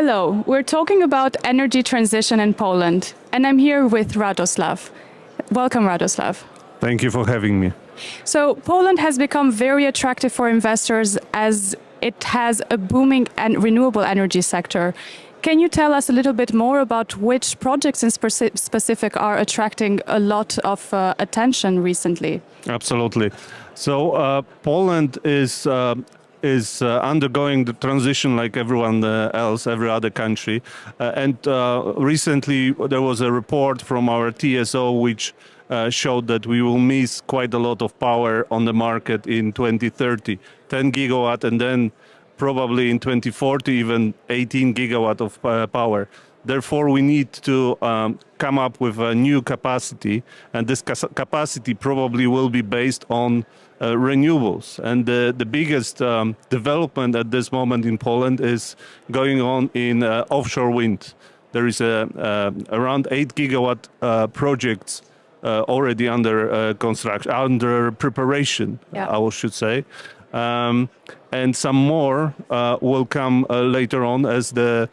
Hello, we're talking about energy transition in Poland, and I'm here with Radosław. Welcome, Radosław. Thank you for having me. So Poland has become very attractive for investors as it has a booming and renewable energy sector. Can you tell us a little bit more about which projects in specific are attracting a lot of attention recently? Absolutely. So Poland is undergoing the transition like everyone else, every other country. And recently there was a report from our TSO which showed that we will miss quite a lot of power on the market in 2030, 10 gigawatt, and then probably in 2040 even 18 gigawatt of power. Therefore, we need to come up with a new capacity, and this capacity probably will be based on renewables. And the biggest development at this moment in Poland is going on in offshore wind. There is around 8 gigawatt projects already under construction, under preparation, I should say. And some more will come later on as the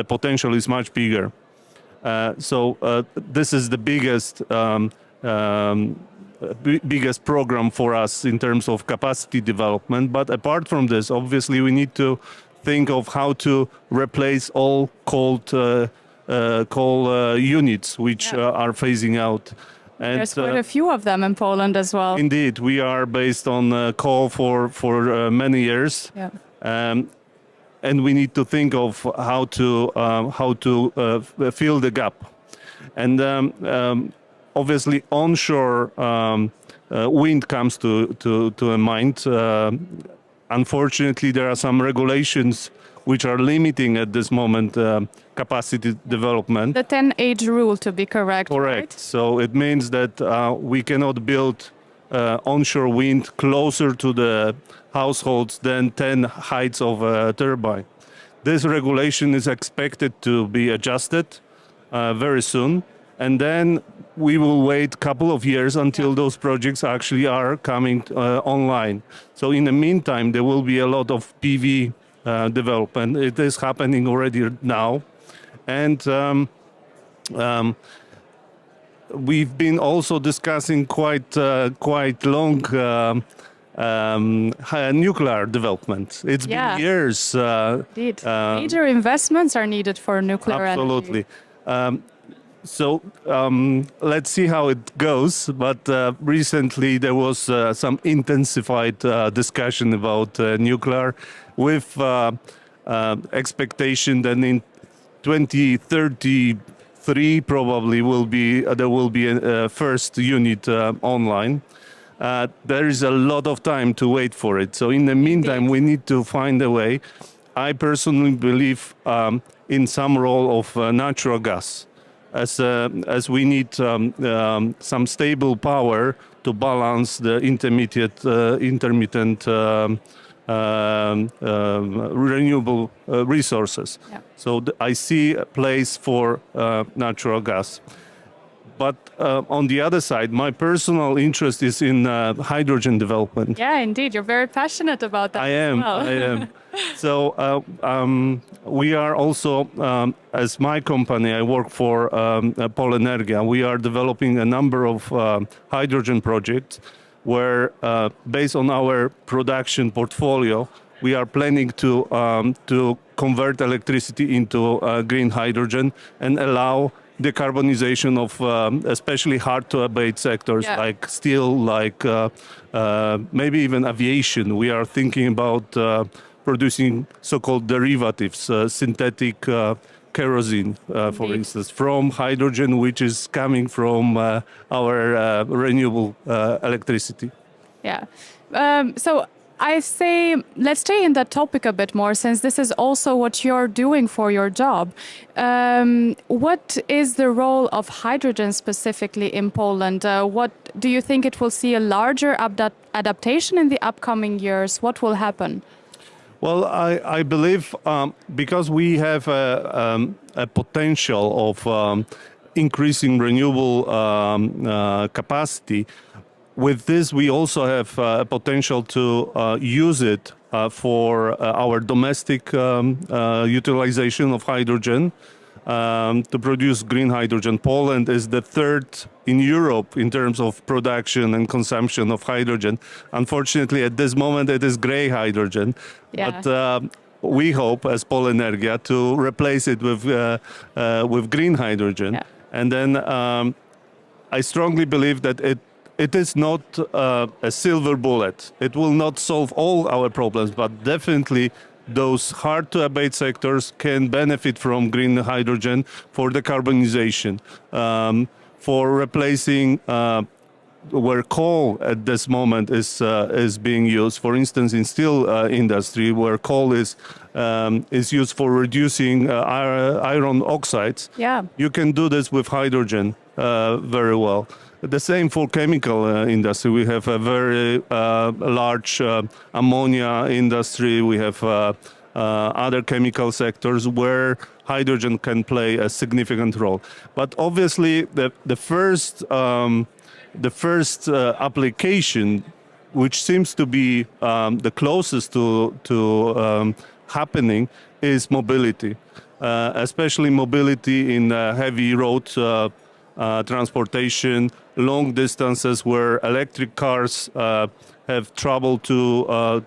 potential is much bigger. So this is the biggest program for us in terms of capacity development. But apart from this, obviously, we need to think of how to replace all coal units which are phasing out. And there's quite a few of them in Poland as well. Indeed, we are based on coal for many years, and we need to think of how to fill the gap. And obviously, onshore wind comes to a mind. Unfortunately, there are some regulations which are limiting at this moment capacity development. The 10-age rule, to be correct. Correct. Right? So it means that we cannot build onshore wind closer to the households than 10 heights of a turbine. This regulation is expected to be adjusted very soon, and then we will wait a couple of years until those projects actually are coming online. So in the meantime, there will be a lot of PV development. It is happening already now, and we've been also discussing quite long nuclear development. It's been years. Indeed, major investments are needed for nuclear absolutely. energy. So let's see how it goes. But recently there was some intensified discussion about nuclear, with expectation that in 2033 probably there will be a first unit online. There is a lot of time to wait for it. So in the meantime, we need to find a way. I personally believe in some role of natural gas, as we need some stable power to balance the intermittent renewable resources. So I see a place for natural gas. But on the other side, my personal interest is in hydrogen development. Yeah, indeed. You're very passionate about that. I am. So we are also, as my company, I work for Polenergia. We are developing a number of hydrogen projects where, based on our production portfolio, we are planning to convert electricity into green hydrogen and allow decarbonization of especially hard-to-abate sectors like steel, like maybe even aviation. We are thinking about producing so-called derivatives, synthetic kerosene, for instance, from hydrogen, which is coming from our renewable electricity. Yeah. So I say, let's stay in that topic a bit more, since this is also what you're doing for your job. What is the role of hydrogen specifically in Poland? What do you think it will see a larger adaptation in the upcoming years? What will happen? Well, I believe because we have a potential of increasing renewable capacity. With this, we also have a potential to use it for our domestic utilization of hydrogen. To produce green hydrogen. Poland is the third in Europe in terms of production and consumption of hydrogen. Unfortunately, at this moment, it is gray hydrogen. Yeah. But we hope, as Polenergia, to replace it with green hydrogen. Yeah. And then I strongly believe that it is not a silver bullet. It will not solve all our problems, but definitely those hard-to-abate sectors can benefit from green hydrogen for decarbonization, for replacing where coal at this moment is being used. For instance, in steel industry, where coal is used for reducing iron oxides. Yeah. You can do this with hydrogen very well. The same for chemical industry. We have a very large ammonia industry. We have other chemical sectors where hydrogen can play a significant role. But obviously, the first application, which seems to be the closest to happening, is mobility, especially mobility in heavy road transportation, long distances where electric cars have trouble to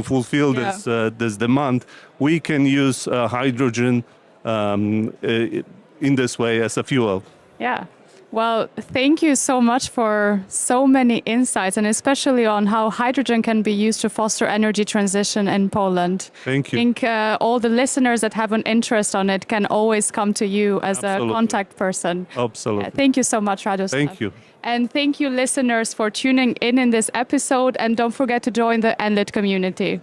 fulfill this demand. We can use hydrogen in this way as a fuel. Yeah. Well, thank you so much for so many insights, and especially on how hydrogen can be used to foster energy transition in Poland. Thank you. I think all the listeners that have an interest on it can always come to you as a contact person. Absolutely. Thank you so much, Radosław. Thank you. And thank you, listeners, for tuning in this episode. And don't forget to join the Enlit community.